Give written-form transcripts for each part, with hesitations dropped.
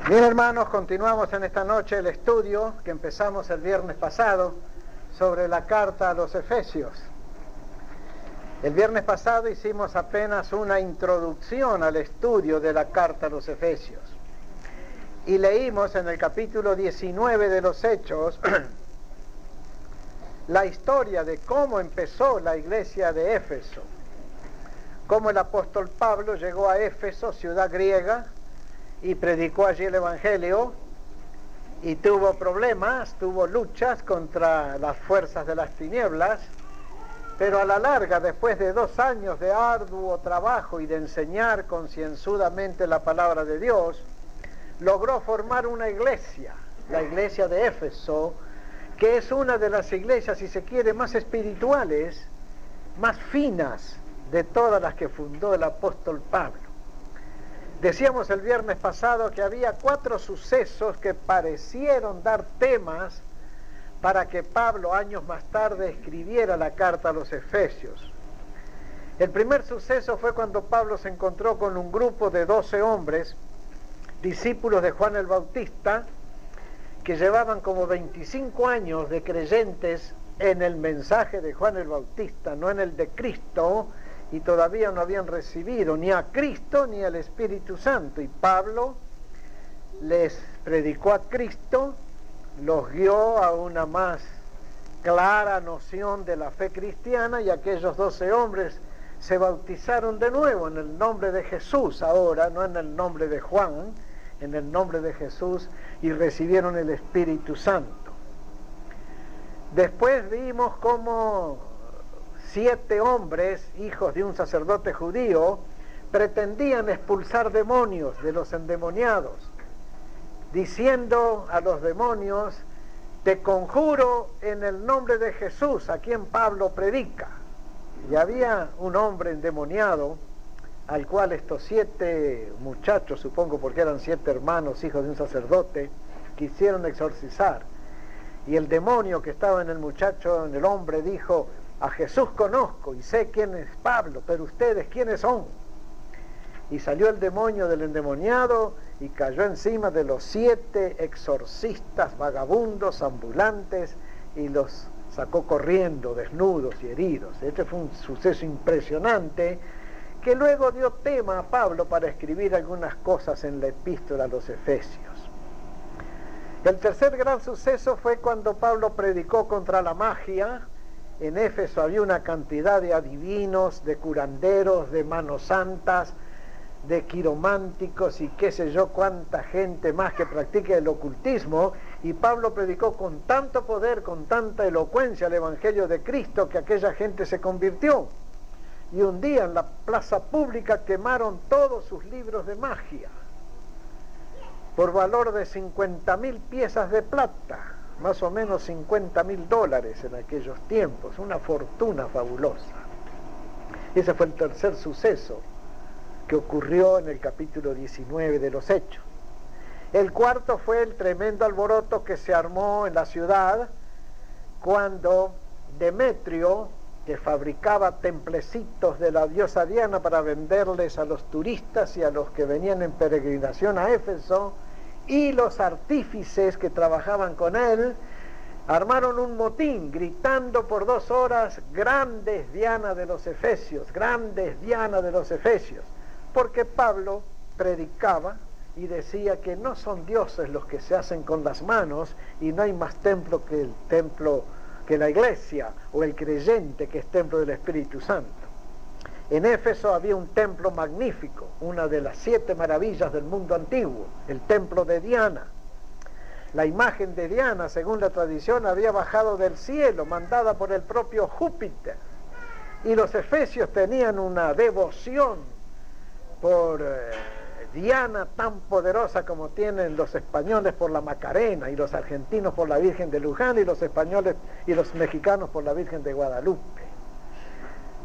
Bien, hermanos, continuamos en esta noche el estudio que empezamos el viernes pasado sobre la carta a los Efesios. El viernes pasado hicimos apenas una introducción al estudio de la carta a los Efesios y leímos en el capítulo 19 de los Hechos la historia de cómo empezó la iglesia de Éfeso, cómo el apóstol Pablo llegó a Éfeso, ciudad griega, y predicó allí el Evangelio, y tuvo problemas, tuvo luchas contra las fuerzas de las tinieblas, pero a la larga, después de 2 años de arduo trabajo y de enseñar concienzudamente la palabra de Dios, logró formar una iglesia, la iglesia de Éfeso, que es una de las iglesias, si se quiere, más espirituales, más finas de todas las que fundó el apóstol Pablo. Decíamos el viernes pasado que había 4 sucesos que parecieron dar temas para que Pablo años más tarde escribiera la carta a los Efesios. El primer suceso fue cuando Pablo se encontró con un grupo de 12 hombres, discípulos de Juan el Bautista, que llevaban como 25 años de creyentes en el mensaje de Juan el Bautista, no en el de Cristo, y todavía no habían recibido ni a Cristo ni al Espíritu Santo. Y Pablo les predicó a Cristo, los guió a una más clara noción de la fe cristiana, y aquellos 12 hombres se bautizaron de nuevo en el nombre de Jesús ahora, no en el nombre de Juan, en el nombre de Jesús, y recibieron el Espíritu Santo. Después vimos cómo 7 hombres, hijos de un sacerdote judío, pretendían expulsar demonios de los endemoniados, diciendo a los demonios: te conjuro en el nombre de Jesús, a quien Pablo predica. Y había un hombre endemoniado al cual estos 7 muchachos, supongo porque eran 7 hermanos, hijos de un sacerdote, quisieron exorcizar. Y el demonio que estaba en el muchacho, en el hombre, dijo: a Jesús conozco y sé quién es Pablo, pero ustedes, ¿quiénes son? Y salió el demonio del endemoniado y cayó encima de los 7 exorcistas vagabundos ambulantes y los sacó corriendo, desnudos y heridos. Este fue un suceso impresionante que luego dio tema a Pablo para escribir algunas cosas en la epístola a los Efesios. El tercer gran suceso fue cuando Pablo predicó contra la magia. En Éfeso había una cantidad de adivinos, de curanderos, de manos santas, de quirománticos y qué sé yo cuánta gente más que practica el ocultismo, y Pablo predicó con tanto poder, con tanta elocuencia el Evangelio de Cristo, que aquella gente se convirtió. Y un día en la plaza pública quemaron todos sus libros de magia por valor de 50.000 piezas de plata, más o menos $50.000 en aquellos tiempos, una fortuna fabulosa. Ese fue el tercer suceso que ocurrió en el capítulo 19 de los Hechos. El cuarto fue el tremendo alboroto que se armó en la ciudad cuando Demetrio, que fabricaba templecitos de la diosa Diana para venderles a los turistas y a los que venían en peregrinación a Éfeso, y los artífices que trabajaban con él, armaron un motín gritando por 2 horas: grande es Diana de los Efesios, grande es Diana de los Efesios, porque Pablo predicaba y decía que no son dioses los que se hacen con las manos, y no hay más templo que la iglesia o el creyente, que es templo del Espíritu Santo. En Éfeso había un templo magnífico, una de las 7 maravillas del mundo antiguo, el templo de Diana. La imagen de Diana, según la tradición, había bajado del cielo, mandada por el propio Júpiter. Y los efesios tenían una devoción por Diana tan poderosa como tienen los españoles por la Macarena, y los argentinos por la Virgen de Luján, y los españoles y los mexicanos por la Virgen de Guadalupe.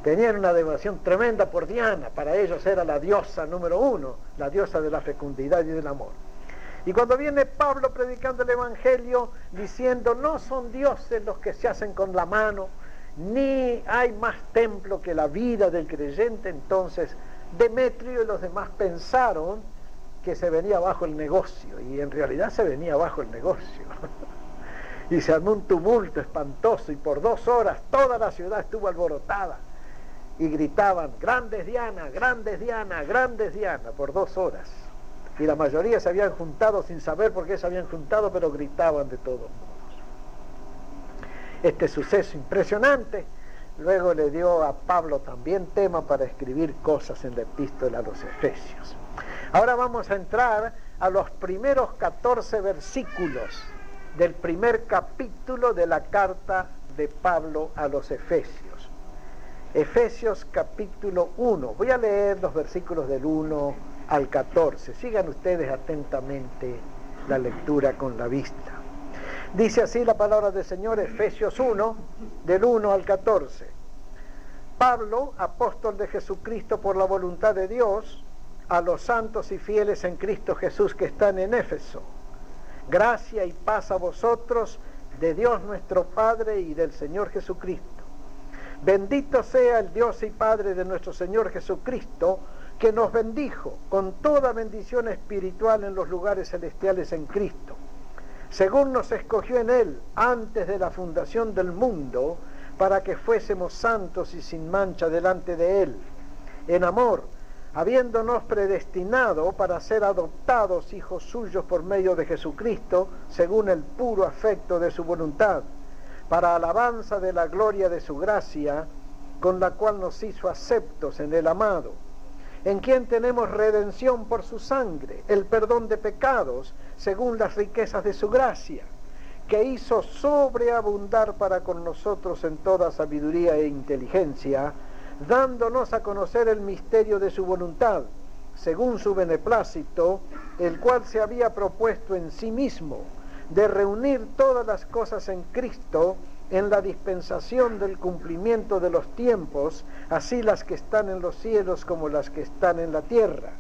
Tenían una devoción tremenda por Diana. Para ellos era la diosa número 1, la diosa de la fecundidad y del amor. Y cuando viene Pablo predicando el Evangelio, diciendo: no son dioses los que se hacen con la mano, ni hay más templo que la vida del creyente, entonces Demetrio y los demás pensaron que se venía abajo el negocio, y en realidad se venía abajo el negocio. Y se armó un tumulto espantoso, y por 2 horas toda la ciudad estuvo alborotada, y gritaban, grandes Diana, grandes Diana, grandes Diana, por 2 horas. Y la mayoría se habían juntado sin saber por qué se habían juntado, pero gritaban de todos modos. Este suceso impresionante luego le dio a Pablo también tema para escribir cosas en la epístola a los Efesios. Ahora vamos a entrar a los primeros 14 versículos del primer capítulo de la carta de Pablo a los Efesios. Efesios capítulo 1. Voy a leer los versículos del 1 al 14. Sigan ustedes atentamente la lectura con la vista. Dice así la palabra del Señor, Efesios 1, del 1 al 14. Pablo, apóstol de Jesucristo por la voluntad de Dios, a los santos y fieles en Cristo Jesús que están en Éfeso. Gracia y paz a vosotros, de Dios nuestro Padre y del Señor Jesucristo. Bendito sea el Dios y Padre de nuestro Señor Jesucristo, que nos bendijo con toda bendición espiritual en los lugares celestiales en Cristo, según nos escogió en Él antes de la fundación del mundo, para que fuésemos santos y sin mancha delante de Él, en amor, habiéndonos predestinado para ser adoptados hijos suyos por medio de Jesucristo, según el puro afecto de su voluntad, para alabanza de la gloria de su gracia, con la cual nos hizo aceptos en el amado, en quien tenemos redención por su sangre, el perdón de pecados, según las riquezas de su gracia, que hizo sobreabundar para con nosotros en toda sabiduría e inteligencia, dándonos a conocer el misterio de su voluntad, según su beneplácito, el cual se había propuesto en sí mismo, de reunir todas las cosas en Cristo, en la dispensación del cumplimiento de los tiempos, así las que están en los cielos como las que están en la tierra.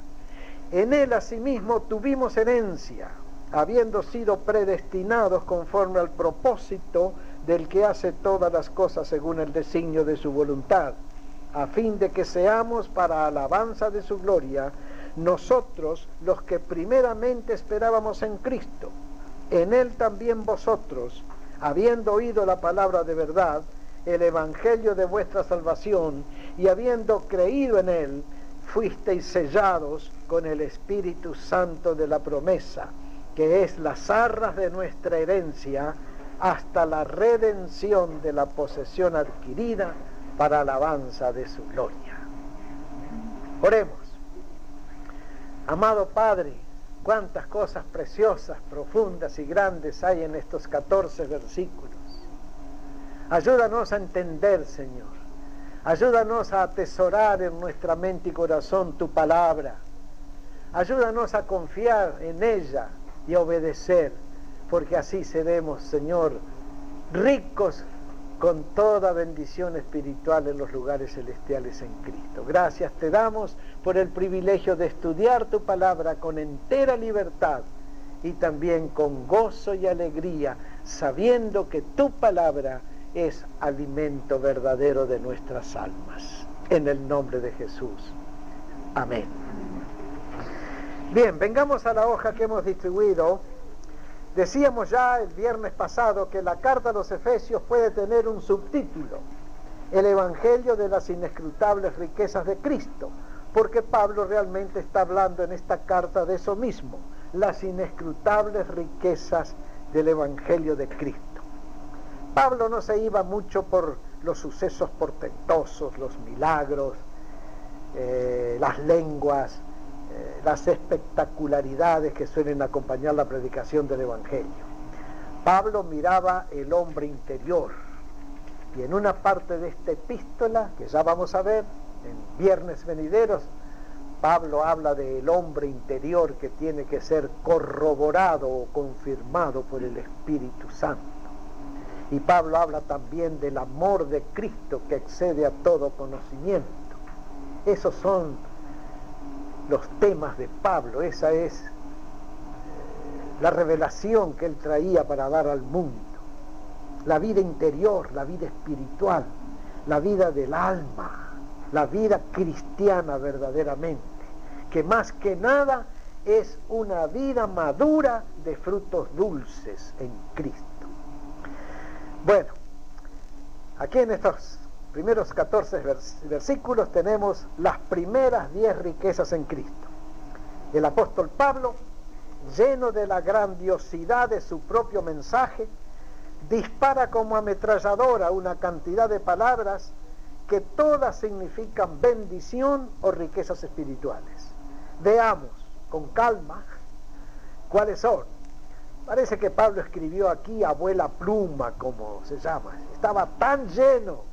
En Él asimismo tuvimos herencia, habiendo sido predestinados conforme al propósito del que hace todas las cosas según el designio de su voluntad, a fin de que seamos para alabanza de su gloria, nosotros los que primeramente esperábamos en Cristo. En Él también vosotros, habiendo oído la palabra de verdad, el evangelio de vuestra salvación, y habiendo creído en Él, fuisteis sellados con el Espíritu Santo de la promesa, que es las arras de nuestra herencia, hasta la redención de la posesión adquirida para alabanza de su gloria. Oremos. Amado Padre, cuántas cosas preciosas, profundas y grandes hay en estos 14 versículos. Ayúdanos a entender, Señor. Ayúdanos a atesorar en nuestra mente y corazón tu palabra. Ayúdanos a confiar en ella y a obedecer, porque así seremos, Señor, ricos con toda bendición espiritual en los lugares celestiales en Cristo. Gracias te damos por el privilegio de estudiar tu palabra con entera libertad y también con gozo y alegría, sabiendo que tu palabra es alimento verdadero de nuestras almas. En el nombre de Jesús. Amén. Bien, vengamos a la hoja que hemos distribuido. Decíamos ya el viernes pasado que la carta a los Efesios puede tener un subtítulo: el Evangelio de las inescrutables riquezas de Cristo, porque Pablo realmente está hablando en esta carta de eso mismo, las inescrutables riquezas del Evangelio de Cristo. Pablo no se iba mucho por los sucesos portentosos, los milagros, las lenguas, las espectacularidades que suelen acompañar la predicación del Evangelio. Pablo miraba el hombre interior, y en una parte de esta epístola, que ya vamos a ver en viernes venideros, Pablo habla del hombre interior que tiene que ser corroborado o confirmado por el Espíritu Santo. Y Pablo habla también del amor de Cristo que excede a todo conocimiento. Esos son los temas de Pablo, esa es la revelación que él traía para dar al mundo. La vida interior, la vida espiritual, la vida del alma, la vida cristiana verdaderamente, que más que nada es una vida madura de frutos dulces en Cristo. Bueno, aquí en estos primeros 14 versículos tenemos las primeras 10 riquezas en Cristo. El apóstol Pablo, lleno de la grandiosidad de su propio mensaje, dispara como ametralladora una cantidad de palabras que todas significan bendición o riquezas espirituales. Veamos con calma cuáles son. Parece que Pablo escribió aquí abuela pluma, como se llama. Estaba tan lleno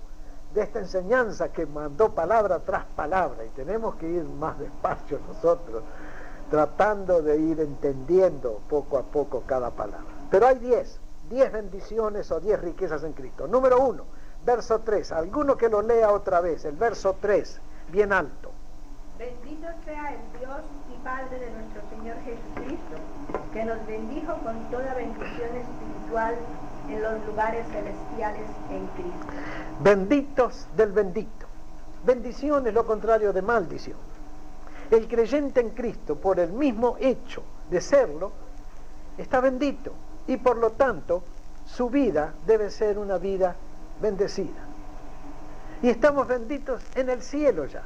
de esta enseñanza que mandó palabra tras palabra, y tenemos que ir más despacio nosotros, tratando de ir entendiendo poco a poco cada palabra. Pero hay 10 bendiciones o 10 riquezas en Cristo. Número 1, verso 3. Alguno que lo lea otra vez, el verso 3, bien alto. Bendito sea el Dios y Padre de nuestro Señor Jesucristo, que nos bendijo con toda bendición espiritual en los lugares celestiales en Cristo. Benditos del bendito. Bendición es lo contrario de maldición. El creyente en Cristo, por el mismo hecho de serlo, está bendito, y por lo tanto su vida debe ser una vida bendecida. Y estamos benditos en el cielo ya.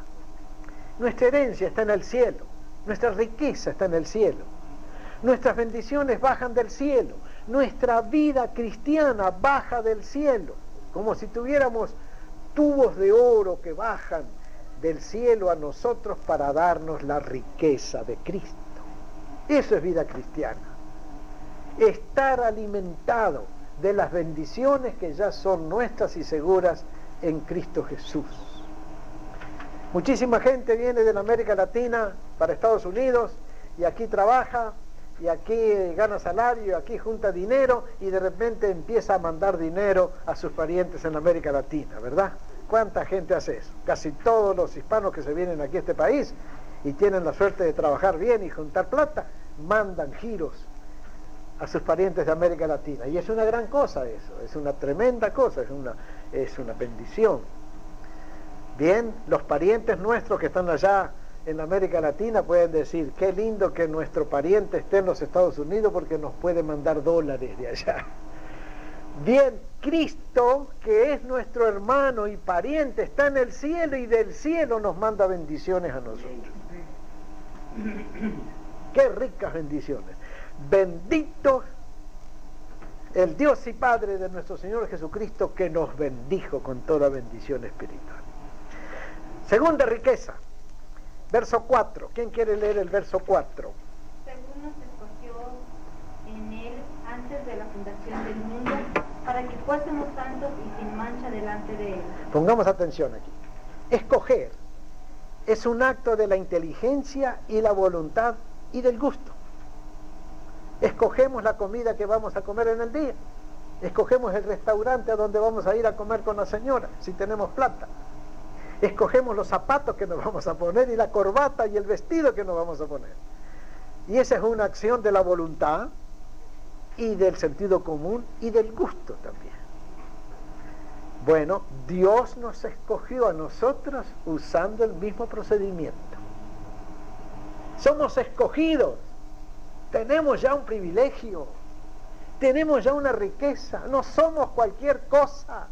Nuestra herencia está en el cielo, nuestra riqueza está en el cielo, nuestras bendiciones bajan del cielo, nuestra vida cristiana baja del cielo, como si tuviéramos tubos de oro que bajan del cielo a nosotros para darnos la riqueza de Cristo. Eso es vida cristiana. Estar alimentado de las bendiciones que ya son nuestras y seguras en Cristo Jesús. Muchísima gente viene de la América Latina para Estados Unidos y aquí trabaja y aquí gana salario y aquí junta dinero y de repente empieza a mandar dinero a sus parientes en América Latina, ¿verdad? ¿Cuánta gente hace eso? Casi todos los hispanos que se vienen aquí a este país y tienen la suerte de trabajar bien y juntar plata, mandan giros a sus parientes de América Latina. Y es una gran cosa eso, es una tremenda cosa, es una bendición. Bien, los parientes nuestros que están allá en América Latina pueden decir, qué lindo que nuestro pariente esté en los Estados Unidos porque nos puede mandar dólares de allá. Bien, Cristo, que es nuestro hermano y pariente, está en el cielo y del cielo nos manda bendiciones a nosotros. Qué ricas bendiciones. Bendito el Dios y Padre de nuestro Señor Jesucristo, que nos bendijo con toda bendición espiritual. Segunda riqueza, verso 4. ¿Quién quiere leer el verso 4? Según nos escogió en Él antes de la fundación del mundo, para que fuésemos santos y sin mancha delante de Él. Pongamos atención aquí. Escoger es un acto de la inteligencia y la voluntad y del gusto. Escogemos la comida que vamos a comer en el día. Escogemos el restaurante a donde vamos a ir a comer con la señora, si tenemos plata. Escogemos los zapatos que nos vamos a poner y la corbata y el vestido que nos vamos a poner. Y esa es una acción de la voluntad y del sentido común y del gusto también. Bueno, Dios nos escogió a nosotros usando el mismo procedimiento. Somos escogidos. Tenemos ya un privilegio. Tenemos ya una riqueza. No somos cualquier cosa.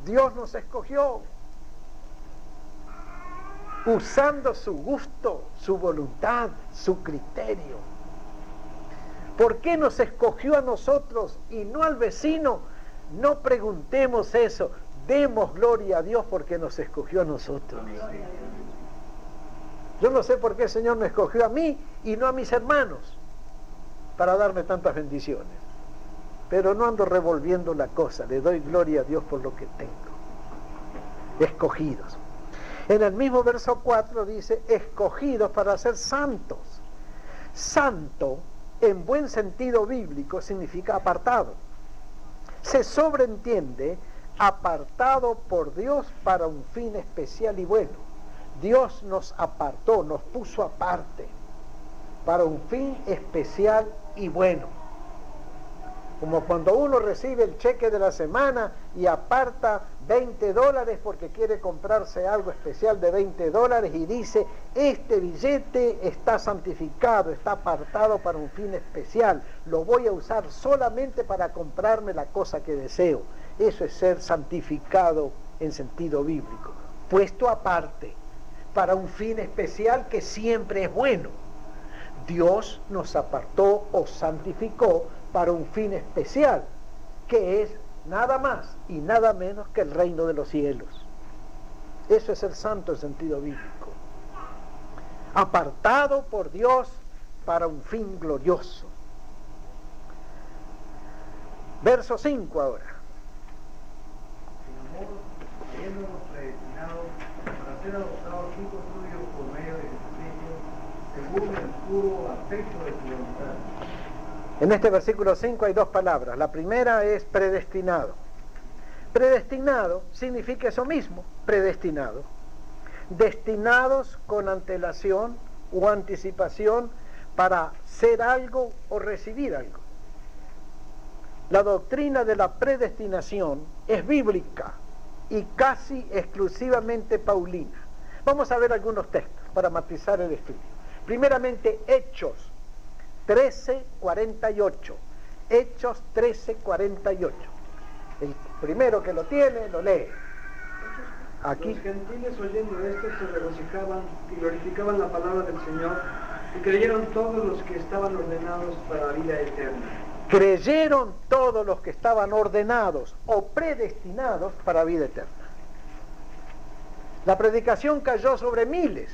Dios nos escogió usando su gusto, su voluntad, su criterio. ¿Por qué nos escogió a nosotros y no al vecino? No preguntemos eso. Demos gloria a Dios porque nos escogió a nosotros. Yo no sé por qué el Señor me escogió a mí y no a mis hermanos para darme tantas bendiciones. Pero no ando revolviendo la cosa. Le doy gloria a Dios por lo que tengo. Escogidos. En el mismo verso 4 dice, escogidos para ser santos. Santo, en buen sentido bíblico, significa apartado. Se sobreentiende apartado por Dios para un fin especial y bueno. Dios nos apartó, nos puso aparte para un fin especial y bueno. Como cuando uno recibe el cheque de la semana y aparta $20 porque quiere comprarse algo especial de $20 y dice, este billete está santificado, está apartado para un fin especial, lo voy a usar solamente para comprarme la cosa que deseo. Eso es ser santificado en sentido bíblico, puesto aparte para un fin especial que siempre es bueno. Dios nos apartó o santificó para un fin especial, que es nada más y nada menos que el reino de los cielos. Eso es ser santo en sentido bíblico. Apartado por Dios para un fin glorioso. Verso 5 ahora. Sin amor, habiéndonos predestinado para ser adoptados hijos suyos por medio de Jesucristo, según el puro afecto de su voluntad. En este versículo 5 hay dos palabras. La primera es predestinado. Predestinado significa eso mismo, predestinado. Destinados con antelación o anticipación para ser algo o recibir algo. La doctrina de la predestinación es bíblica y casi exclusivamente paulina. Vamos a ver algunos textos para matizar el estudio. Primeramente, Hechos 13:48. Hechos 13:48. El primero que lo tiene, lo lee. Aquí. Los gentiles oyendo esto se regocijaban y glorificaban la palabra del Señor, y creyeron todos los que estaban ordenados para la vida eterna. Creyeron todos los que estaban ordenados o predestinados para vida eterna. La predicación cayó sobre miles,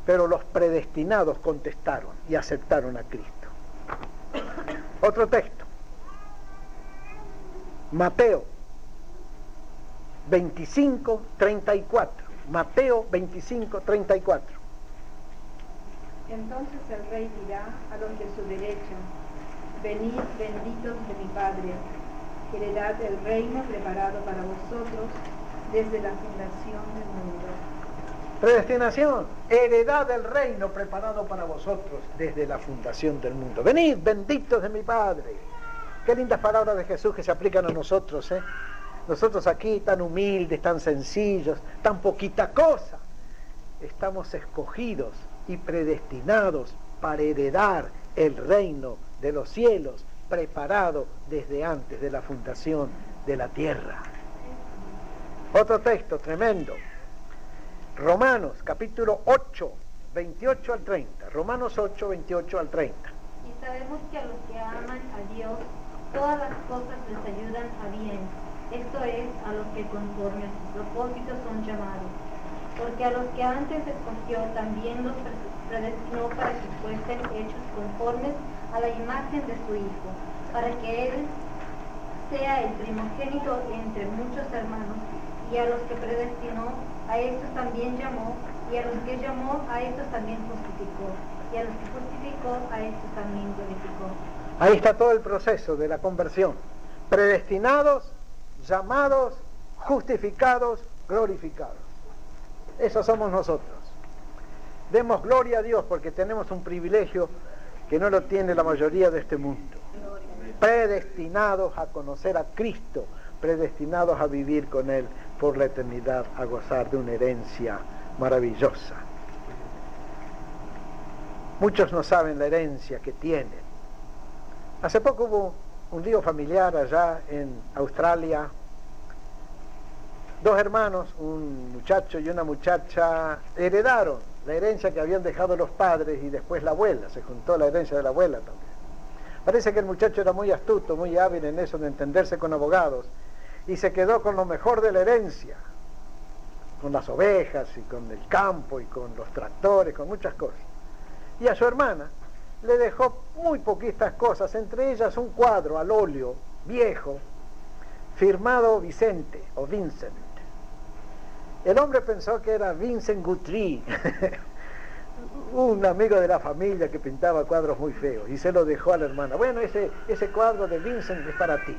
pero los predestinados contestaron y aceptaron a Cristo. Otro texto. Mateo 25:34. Mateo 25:34. Entonces el rey dirá a los de su derecha, venid benditos de mi Padre, heredad el reino preparado para vosotros desde la fundación del mundo. Predestinación, heredad del reino preparado para vosotros desde la fundación del mundo. Venid, benditos de mi Padre. Qué lindas palabras de Jesús que se aplican a nosotros, ¿eh? Nosotros aquí tan humildes, tan sencillos, tan poquita cosa. Estamos escogidos y predestinados para heredar el reino de los cielos, preparado desde antes de la fundación de la tierra. Otro texto tremendo. Romanos capítulo 8, 28 al 30. Romanos 8, 28 al 30. Y sabemos que a los que aman a Dios, todas las cosas les ayudan a bien. Esto es, a los que conforme a sus propósitos son llamados. Porque a los que antes escogió, también los predestinó para que fuesen hechos conformes a la imagen de su Hijo, para que Él sea el primogénito entre muchos hermanos. Y a los que predestinó, a estos también llamó, y a los que llamó, a estos también justificó, y a los que justificó, a estos también glorificó. Ahí está todo el proceso de la conversión. Predestinados, llamados, justificados, glorificados. Esos somos nosotros. Demos gloria a Dios porque tenemos un privilegio que no lo tiene la mayoría de este mundo. Predestinados a conocer a Cristo, predestinados a vivir con Él por la eternidad, a gozar de una herencia maravillosa. Muchos no saben la herencia que tienen. Hace poco hubo un lío familiar allá en Australia. Dos hermanos, un muchacho y una muchacha, heredaron la herencia que habían dejado los padres y después la abuela, se juntó la herencia de la abuela también. Parece que el muchacho era muy astuto, muy hábil en eso de entenderse con abogados y se quedó con lo mejor de la herencia, con las ovejas y con el campo y con los tractores, con muchas cosas. Y a su hermana le dejó muy poquitas cosas, entre ellas un cuadro al óleo viejo firmado Vicente o Vincent. El hombre pensó que era Vincent Guthrie, un amigo de la familia que pintaba cuadros muy feos, y se lo dejó a la hermana. Bueno, ese cuadro de Vincent es para ti.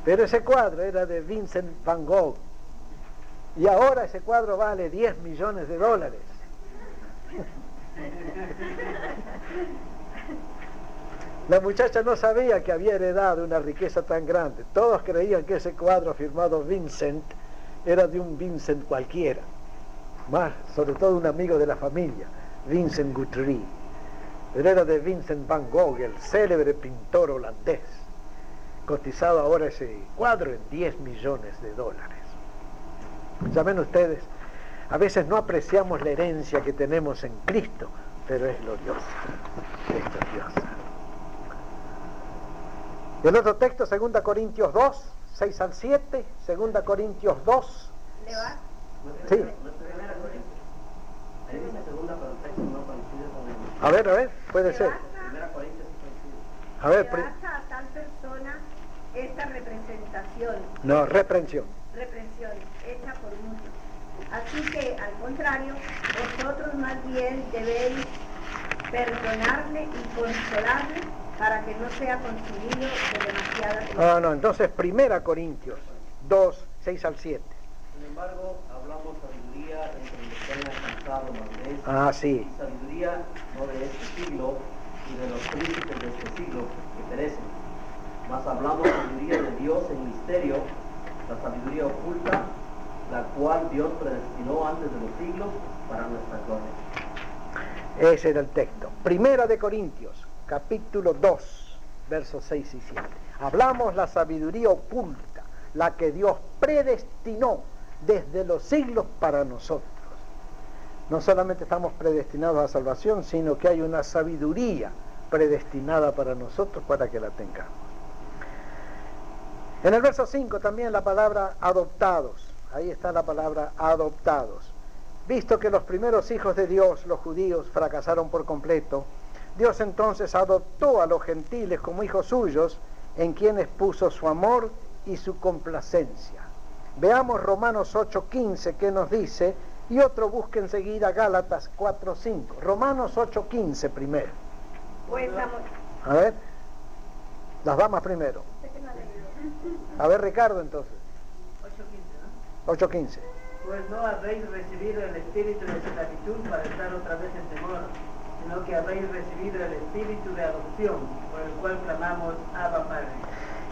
Pero ese cuadro era de Vincent Van Gogh, y ahora ese cuadro vale $10 millones. La muchacha no sabía que había heredado una riqueza tan grande. Todos creían que ese cuadro firmado Vincent era de un Vincent cualquiera, más sobre todo un amigo de la familia, Vincent Guthrie. Pero era de Vincent van Gogh, el célebre pintor holandés. Cotizado ahora ese cuadro en $10 millones. Ya ven ustedes, a veces no apreciamos la herencia que tenemos en Cristo, pero es gloriosa, es gloriosa. El otro texto, 2 Corintios 2, 6 al 7, 2 Corintios 2. ¿Le va? Sí. A ver, puede ser. A ver, basta a tal persona esta representación. No, represión Hecha por muchos. Así que, al contrario, vosotros más bien debéis perdonarle y consolarle para que no sea consumido de demasiada tristeza. No, entonces 1 Corintios 2, 6 al 7. Sin embargo, hablamos sabiduría entre los que han alcanzado madurez. Sí. Sabiduría no de este siglo y de los príncipes de este siglo que perecen. Mas hablamos sabiduría de Dios en misterio, la sabiduría oculta, la cual Dios predestinó antes de los siglos para nuestra gloria. Ese era el texto. 1 Corintios, capítulo 2, versos 6 y 7. Hablamos la sabiduría oculta, la que Dios predestinó desde los siglos para nosotros. No solamente estamos predestinados a salvación, sino que hay una sabiduría predestinada para nosotros para que la tengamos. En el verso 5 también la palabra adoptados. Ahí está la palabra adoptados. Visto que los primeros hijos de Dios, los judíos, fracasaron por completo, Dios entonces adoptó a los gentiles como hijos suyos, en quienes puso su amor y su complacencia. Veamos Romanos 8:15 que nos dice, y otro busque enseguida Gálatas 4:5. Romanos 8:15 primero. Pues, A ver, las damas primero. A ver, Ricardo, entonces. 8:15. Pues no habéis recibido el espíritu de esclavitud para estar otra vez en temor, sino que habéis recibido el espíritu de adopción, por el cual clamamos Abba Padre.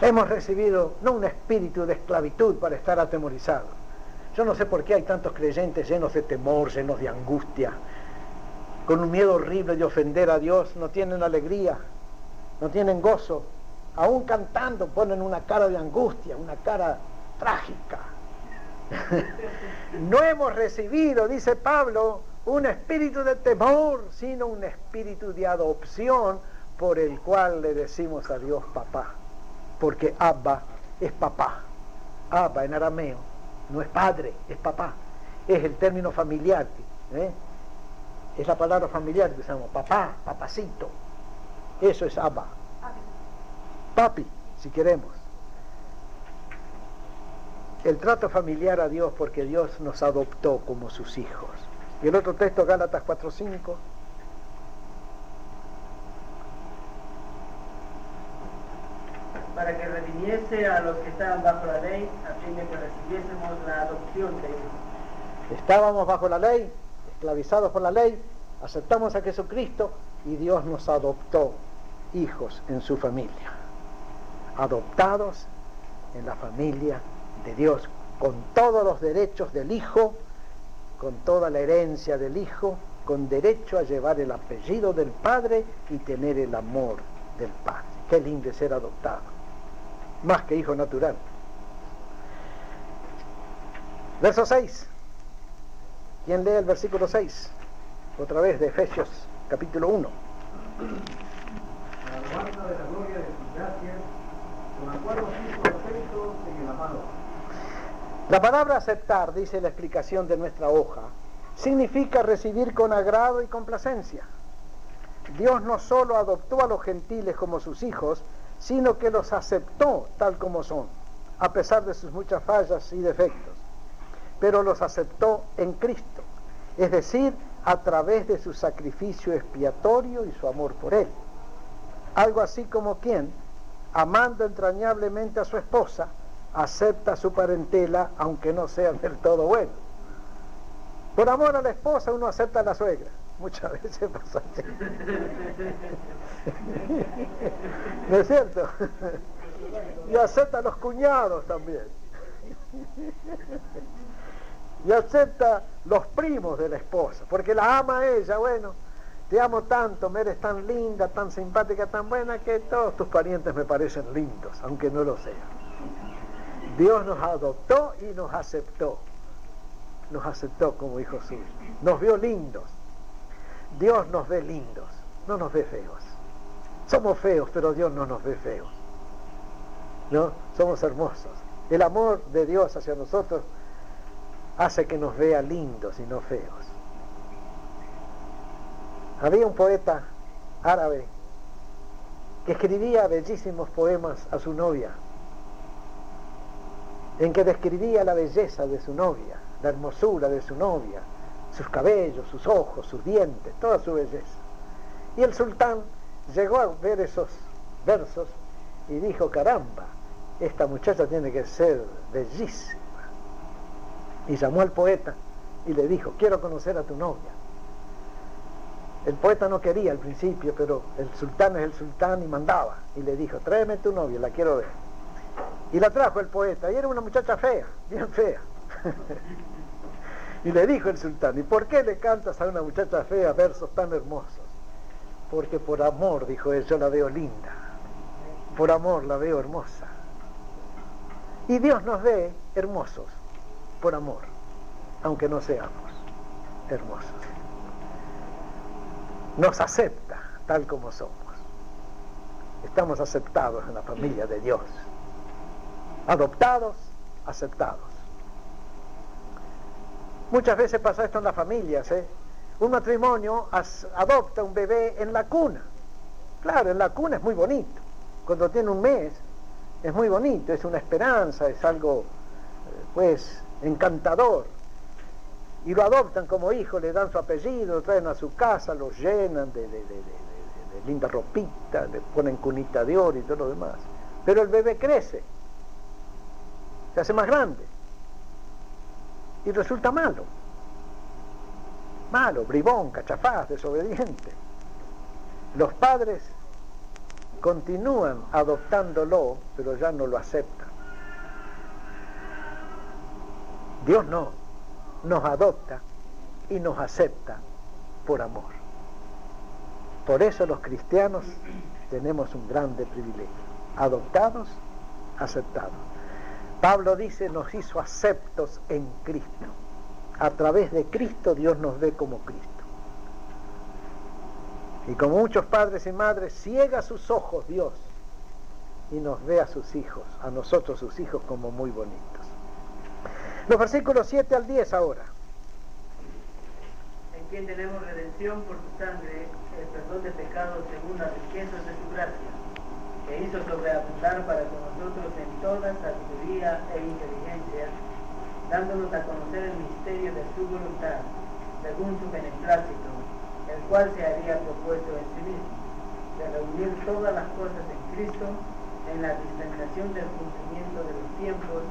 Hemos recibido no un espíritu de esclavitud para estar atemorizados. Yo no sé por qué hay tantos creyentes llenos de temor, llenos de angustia, con un miedo horrible de ofender a Dios, no tienen alegría, no tienen gozo. Aún cantando ponen una cara de angustia, una cara trágica. No hemos recibido, dice Pablo, un espíritu de temor, sino un espíritu de adopción por el cual le decimos a Dios papá. Porque Abba es papá. Abba en arameo no es padre, es papá. Es el término familiar, es la palabra familiar que usamos, papá, papacito. Eso es Abba. Papi, si queremos. El trato familiar a Dios porque Dios nos adoptó como sus hijos. Y el otro texto, Gálatas 4:5. Para que redimiese a los que estaban bajo la ley, a fin de que recibiésemos la adopción de hijos. Estábamos bajo la ley, esclavizados por la ley, aceptamos a Jesucristo y Dios nos adoptó hijos en su familia. Adoptados en la familia de Dios, con todos los derechos del Hijo, con toda la herencia del Hijo, con derecho a llevar el apellido del Padre y tener el amor del Padre. Qué lindo es ser adoptado, más que hijo natural. Verso 6. ¿Quién lee el versículo 6? Otra vez de Efesios, capítulo 1. La alabanza de la gloria de sus gracias, con la cual nos hizo perfectos en el amado. La palabra aceptar, dice la explicación de nuestra hoja, significa recibir con agrado y complacencia. Dios no solo adoptó a los gentiles como sus hijos, sino que los aceptó tal como son, a pesar de sus muchas fallas y defectos. Pero los aceptó en Cristo, es decir, a través de su sacrificio expiatorio y su amor por Él. Algo así como quien, amando entrañablemente a su esposa, acepta su parentela aunque no sea del todo bueno. Por amor a la esposa uno acepta a la suegra, muchas veces pasa así. ¿No es cierto? Y acepta a los cuñados también. Y acepta los primos de la esposa, porque la ama a ella. Bueno, te amo tanto, me eres tan linda, tan simpática, tan buena, que todos tus parientes me parecen lindos, aunque no lo sean. Dios nos adoptó y nos aceptó como hijos suyos, nos vio lindos. Dios nos ve lindos, no nos ve feos. Somos feos, pero Dios no nos ve feos, ¿no? Somos hermosos. El amor de Dios hacia nosotros hace que nos vea lindos y no feos. Había un poeta árabe que escribía bellísimos poemas a su novia, en que describía la belleza de su novia, la hermosura de su novia, sus cabellos, sus ojos, sus dientes, toda su belleza. Y el sultán llegó a ver esos versos y dijo: caramba, esta muchacha tiene que ser bellísima. Y llamó al poeta y le dijo: quiero conocer a tu novia. El poeta no quería al principio, pero el sultán es el sultán y mandaba. Y le dijo: tráeme tu novia, la quiero ver. Y la trajo el poeta, y era una muchacha fea, bien fea. Y le dijo el sultán: ¿y por qué le cantas a una muchacha fea versos tan hermosos? Porque por amor, dijo él, yo la veo linda. Por amor la veo hermosa. Y Dios nos ve hermosos por amor, aunque no seamos hermosos. Nos acepta tal como somos. Estamos aceptados en la familia de Dios. Adoptados, aceptados. Muchas veces pasa esto en las familias, ¿eh? Un matrimonio adopta un bebé en la cuna. Claro, en la cuna es muy bonito. Cuando tiene un mes es muy bonito, es una esperanza, es algo pues encantador. Y lo adoptan como hijo, le dan su apellido, lo traen a su casa, lo llenan de linda ropita, le ponen cunita de oro y todo lo demás. Pero el bebé crece, se hace más grande y resulta malo, bribón, cachafaz, desobediente. Los padres continúan adoptándolo, pero ya no lo aceptan. Dios no, nos adopta y nos acepta por amor. Por eso los cristianos tenemos un grande privilegio: adoptados, aceptados. Pablo dice: nos hizo aceptos en Cristo. A través de Cristo Dios nos ve como Cristo. Y como muchos padres y madres, ciega sus ojos Dios y nos ve a sus hijos, a nosotros sus hijos, como muy bonitos. Los versículos 7 al 10 ahora. En quien tenemos redención por su sangre, el perdón de pecados según las riquezas de su gracia, que hizo sobreabundar para con nosotros en toda sabiduría e inteligencia, dándonos a conocer el misterio de su voluntad, según su beneplácito, el cual se había propuesto en sí mismo, de reunir todas las cosas en Cristo, en la dispensación del cumplimiento de los tiempos,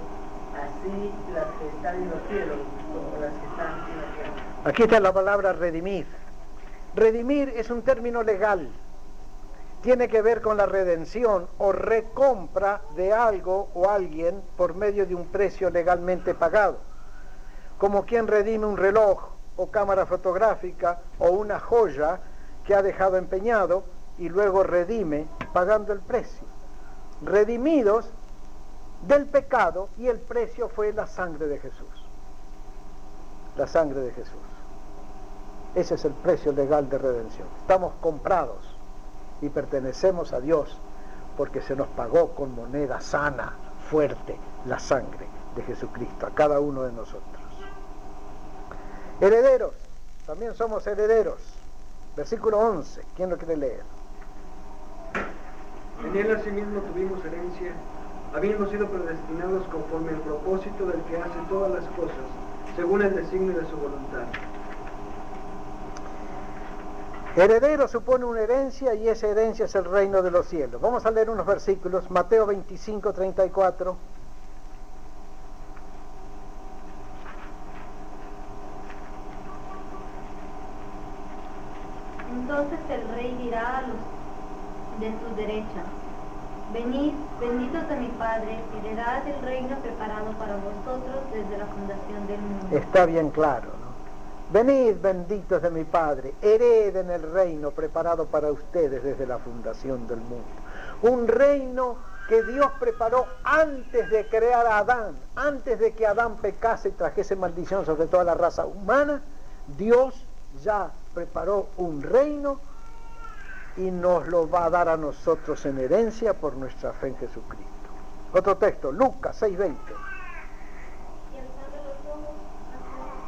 así las que están en los cielos como las que están en la tierra. Aquí está la palabra redimir. Redimir es un término legal. Tiene que ver con la redención o recompra de algo o alguien por medio de un precio legalmente pagado. Como quien redime un reloj o cámara fotográfica o una joya que ha dejado empeñado y luego redime pagando el precio. Redimidos del pecado, y el precio fue la sangre de Jesús. La sangre de Jesús. Ese es el precio legal de redención. Estamos comprados y pertenecemos a Dios porque se nos pagó con moneda sana, fuerte, la sangre de Jesucristo a cada uno de nosotros. Herederos, también somos herederos. Versículo 11, ¿quién lo quiere leer? En él asimismo tuvimos herencia, habiendo sido predestinados conforme al propósito del que hace todas las cosas, según el designio de su voluntad. Heredero supone una herencia, y esa herencia es el reino de los cielos. Vamos a leer unos versículos. Mateo 25, 34. dirá a los de su derecha: venid, benditos de mi Padre, heredad el reino preparado para vosotros desde la fundación del mundo. Está bien claro, ¿no? Venid, benditos de mi Padre, hereden el reino preparado para ustedes desde la fundación del mundo. Un reino que Dios preparó antes de crear a Adán, antes de que Adán pecase y trajese maldición sobre toda la raza humana. Dios ya preparó un reino y nos lo va a dar a nosotros en herencia por nuestra fe en Jesucristo. Otro texto, Lucas 6:20. Y alzando los ojos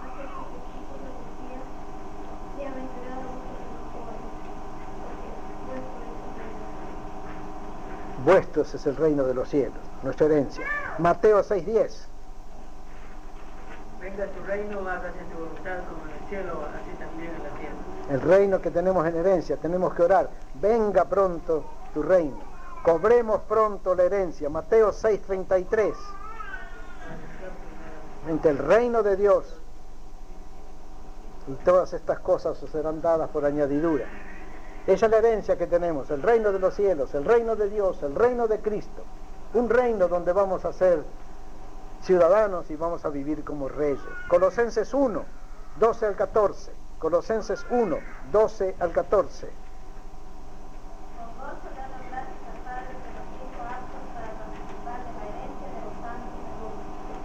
hacia sus discípulos decía: bienaventurados vosotros los pobres, porque vuestro es el reino de los cielos, nuestra herencia. Mateo 6:10. Venga tu reino, hágase tu voluntad como en el cielo, así también en la tierra. El reino que tenemos en herencia, tenemos que orar: venga pronto tu reino, cobremos pronto la herencia. Mateo 6:33. Entre el reino de Dios y todas estas cosas os serán dadas por añadidura. Esa es la herencia que tenemos, el reino de los cielos, el reino de Dios, el reino de Cristo. Un reino donde vamos a ser ciudadanos y vamos a vivir como reyes. Colosenses 1, 12 al 14. Colosenses 1, 12 al 14. con gozo dando gracias al Padre que nos hizo aptos para participar de la herencia de los santos en luz,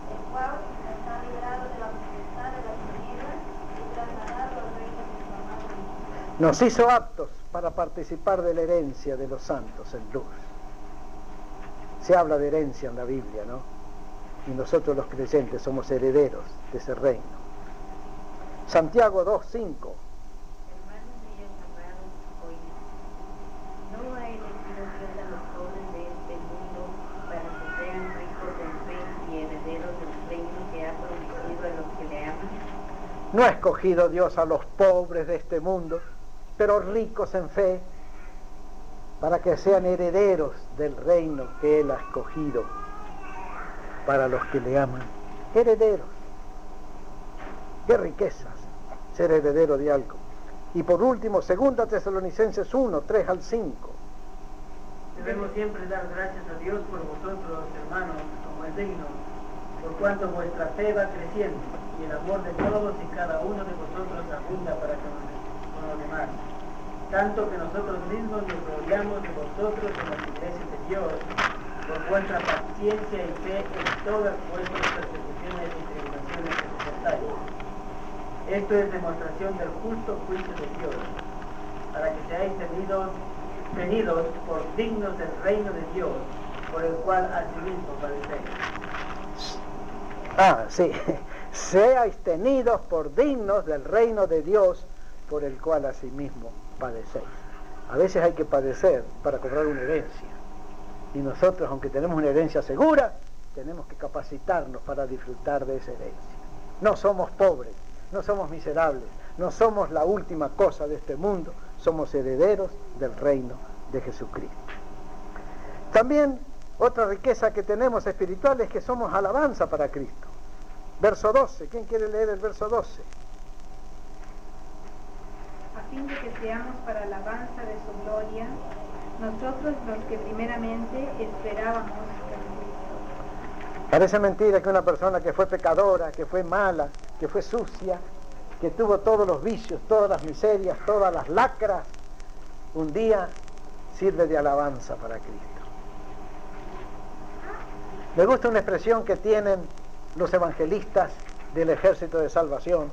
el cual nos ha librado de la potestad de las tinieblas y trasladado al reino de su amado Hijo. Nos hizo aptos para participar de la herencia de los santos en luz. Se habla de herencia en la Biblia, ¿no? Y nosotros los creyentes somos herederos de ese reino. Santiago 2:5. Hermanos míos amados, oíd. No ha elegido Dios a los pobres de este mundo para que sean ricos en fe y herederos del reino que ha prometido a los que le aman. No ha escogido Dios a los pobres de este mundo, pero ricos en fe, para que sean herederos del reino que Él ha escogido para los que le aman. Herederos. ¡Qué riquezas! Ser heredero de algo. Y por último, 2 Tesalonicenses 1, 3 al 5. Debemos siempre dar gracias a Dios por vosotros, hermanos, como es digno, por cuanto vuestra fe va creciendo y el amor de todos y cada uno de vosotros abunda para con los demás. Tanto que nosotros mismos nos gloriamos de vosotros en las iglesias de Dios, por vuestra paciencia y fe en todas vuestras persecuciones y tribulaciones que soportáis. Esto es demostración del justo juicio de Dios, para que seáis tenidos por dignos del reino de Dios, por el cual asimismo padecéis. Sí. Seáis tenidos por dignos del reino de Dios, por el cual asimismo padecéis. A veces hay que padecer para cobrar una herencia. Y nosotros, aunque tenemos una herencia segura, tenemos que capacitarnos para disfrutar de esa herencia. No somos pobres, no somos miserables, no somos la última cosa de este mundo, somos herederos del reino de Jesucristo. También otra riqueza que tenemos espiritual es que somos alabanza para Cristo. Verso 12, ¿quién quiere leer el verso 12? A fin de que seamos para alabanza de su gloria, nosotros los que primeramente esperábamos en Cristo. Parece mentira que una persona que fue pecadora, que fue mala, que fue sucia, que tuvo todos los vicios, todas las miserias, todas las lacras, un día sirve de alabanza para Cristo. Me gusta una expresión que tienen los evangelistas del Ejército de Salvación: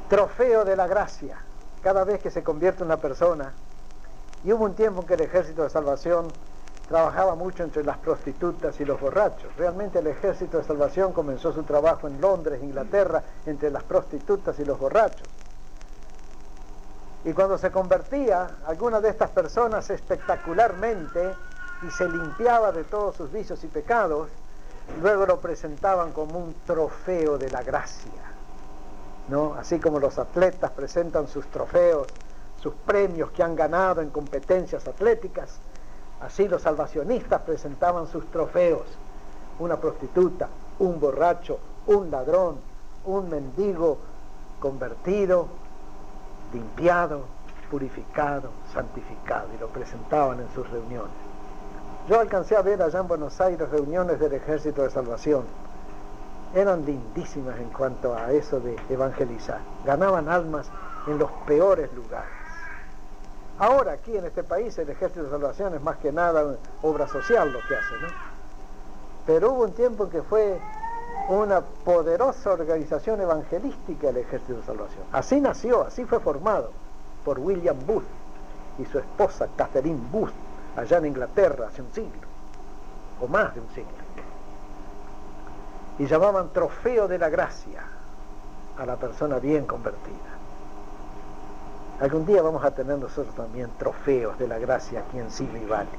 trofeo de la gracia. Cada vez que se convierte una persona, y hubo un tiempo en que el Ejército de Salvación trabajaba mucho entre las prostitutas y los borrachos. Realmente el Ejército de Salvación comenzó su trabajo en Londres, Inglaterra, entre las prostitutas y los borrachos. Y cuando se convertía alguna de estas personas espectacularmente y se limpiaba de todos sus vicios y pecados, luego lo presentaban como un trofeo de la gracia, ¿no? Así como los atletas presentan sus trofeos, sus premios que han ganado en competencias atléticas, así los salvacionistas presentaban sus trofeos: una prostituta, un borracho, un ladrón, un mendigo convertido, limpiado, purificado, santificado, y lo presentaban en sus reuniones. Yo alcancé a ver allá en Buenos Aires reuniones del Ejército de Salvación. Eran lindísimas en cuanto a eso de evangelizar. Ganaban almas en los peores lugares. Ahora aquí en este país el Ejército de Salvación es más que nada obra social lo que hace, ¿no? Pero hubo un tiempo en que fue una poderosa organización evangelística el Ejército de Salvación. Así nació, así fue formado por William Booth y su esposa Catherine Booth allá en Inglaterra hace un siglo, o más de un siglo. Y llamaban trofeo de la gracia a la persona bien convertida. Algún día vamos a tener nosotros también trofeos de la gracia aquí en Silva y Valley.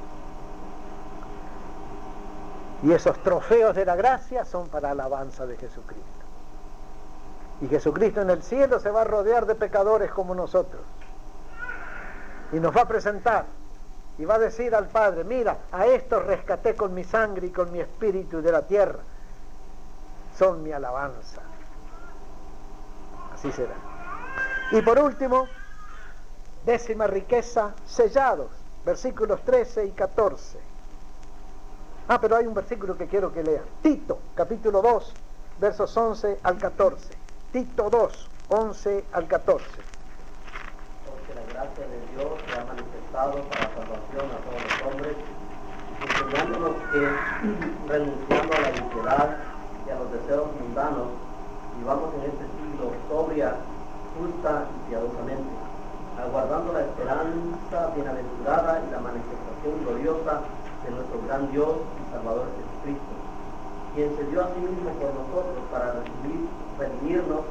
Y esos trofeos de la gracia son para alabanza de Jesucristo. Y Jesucristo en el cielo se va a rodear de pecadores como nosotros. Y nos va a presentar. Y va a decir al Padre, mira, a estos rescaté con mi sangre y con mi espíritu de la tierra. Son mi alabanza. Así será. Y por último, 10ª riqueza, sellados, versículos 13 y 14. Pero hay un versículo que quiero que lean. Tito, capítulo 2, versos 11 al 14. Tito 2, 11 al 14. Porque la gracia de Dios se ha manifestado para salvación a todos los hombres, enseñándonos que, renunciando a la impiedad y a los deseos mundanos, vivamos en este siglo sobria, justa y piadosamente, aguardando la esperanza bienaventurada y la manifestación gloriosa de nuestro gran Dios y Salvador Jesucristo, quien se dio a sí mismo por nosotros para redimirnos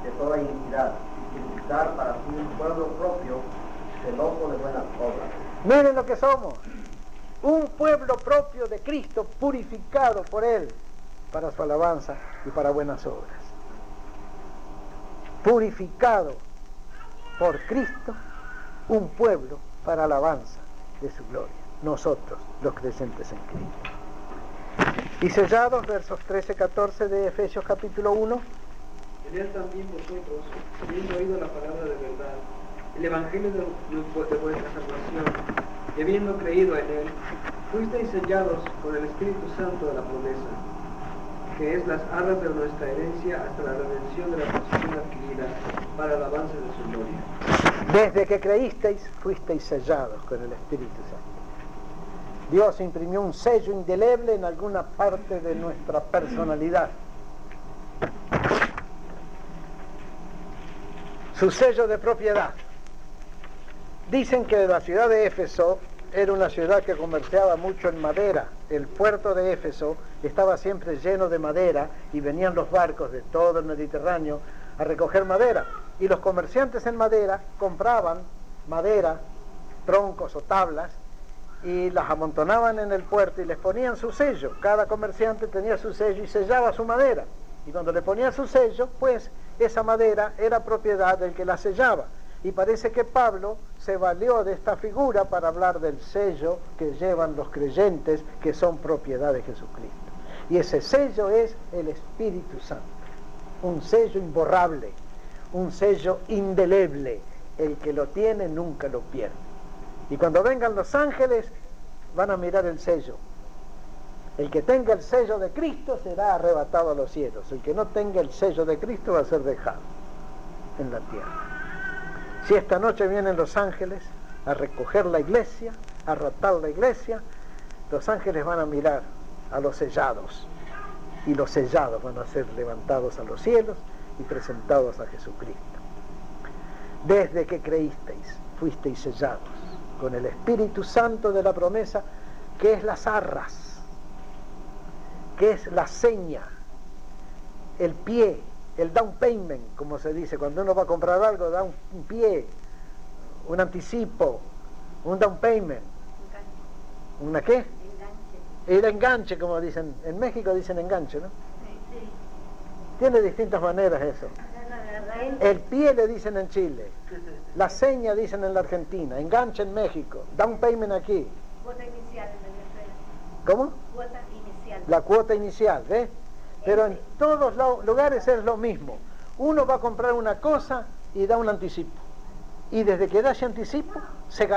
de toda iniquidad y purificar para sí un pueblo propio, celoso de buenas obras. Miren lo que somos, un pueblo propio de Cristo, purificado por Él para su alabanza y para buenas obras. Purificado por Cristo, un pueblo para alabanza de su gloria. Nosotros, los creyentes en Cristo. Y sellados, versos 13-14 de Efesios capítulo 1. En él también vosotros, habiendo oído la palabra de verdad, el evangelio de vuestra salvación, y habiendo creído en él, fuisteis sellados con el Espíritu Santo de la promesa, que es las arras de nuestra herencia hasta la redención de la posesión adquirida para el avance de su gloria. Desde que creísteis, fuisteis sellados con el Espíritu Santo. Dios imprimió un sello indeleble en alguna parte de nuestra personalidad. Su sello de propiedad. Dicen que la ciudad de Éfeso era una ciudad que comerciaba mucho en madera. El puerto de Éfeso estaba siempre lleno de madera y venían los barcos de todo el Mediterráneo a recoger madera. Y los comerciantes en madera compraban madera, troncos o tablas, y las amontonaban en el puerto y les ponían su sello. Cada comerciante tenía su sello y sellaba su madera. Y cuando le ponía su sello, pues esa madera era propiedad del que la sellaba. Y parece que Pablo se valió de esta figura para hablar del sello que llevan los creyentes, que son propiedad de Jesucristo. Y ese sello es el Espíritu Santo. Un sello imborrable, un sello indeleble. El que lo tiene nunca lo pierde. Y cuando vengan los ángeles, van a mirar el sello. El que tenga el sello de Cristo será arrebatado a los cielos. El que no tenga el sello de Cristo va a ser dejado en la tierra. Si esta noche vienen los ángeles a recoger la iglesia, a raptar la iglesia, los ángeles van a mirar a los sellados. Y los sellados van a ser levantados a los cielos y presentados a Jesucristo. Desde que creísteis, fuisteis sellados con el Espíritu Santo de la promesa, que es las arras, que es la seña, el pie, el down payment, como se dice, cuando uno va a comprar algo, da un pie, un anticipo, un down payment. ¿Una qué? El enganche, como dicen, en México dicen enganche, ¿no? Sí. Tiene distintas maneras eso. El pie le dicen en Chile, la seña dicen en la Argentina, enganche en México, down payment aquí. Cuota inicial en Venezuela. ¿Cómo? Cuota inicial. La cuota inicial, ¿ves? Pero en todos los lugares es lo mismo. Uno va a comprar una cosa y da un anticipo. y desde que da ese anticipo se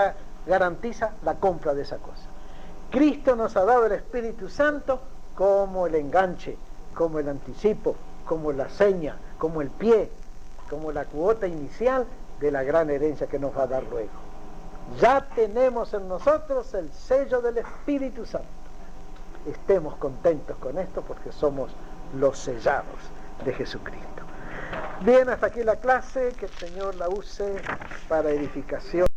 garantiza la compra de esa cosa. Cristo nos ha dado el Espíritu Santo como el enganche, como el anticipo, como la seña, como el pie, como la cuota inicial de la gran herencia que nos va a dar luego. Ya tenemos en nosotros el sello del Espíritu Santo. Estemos contentos con esto porque somos los sellados de Jesucristo. Bien, hasta aquí la clase, que el Señor la use para edificación.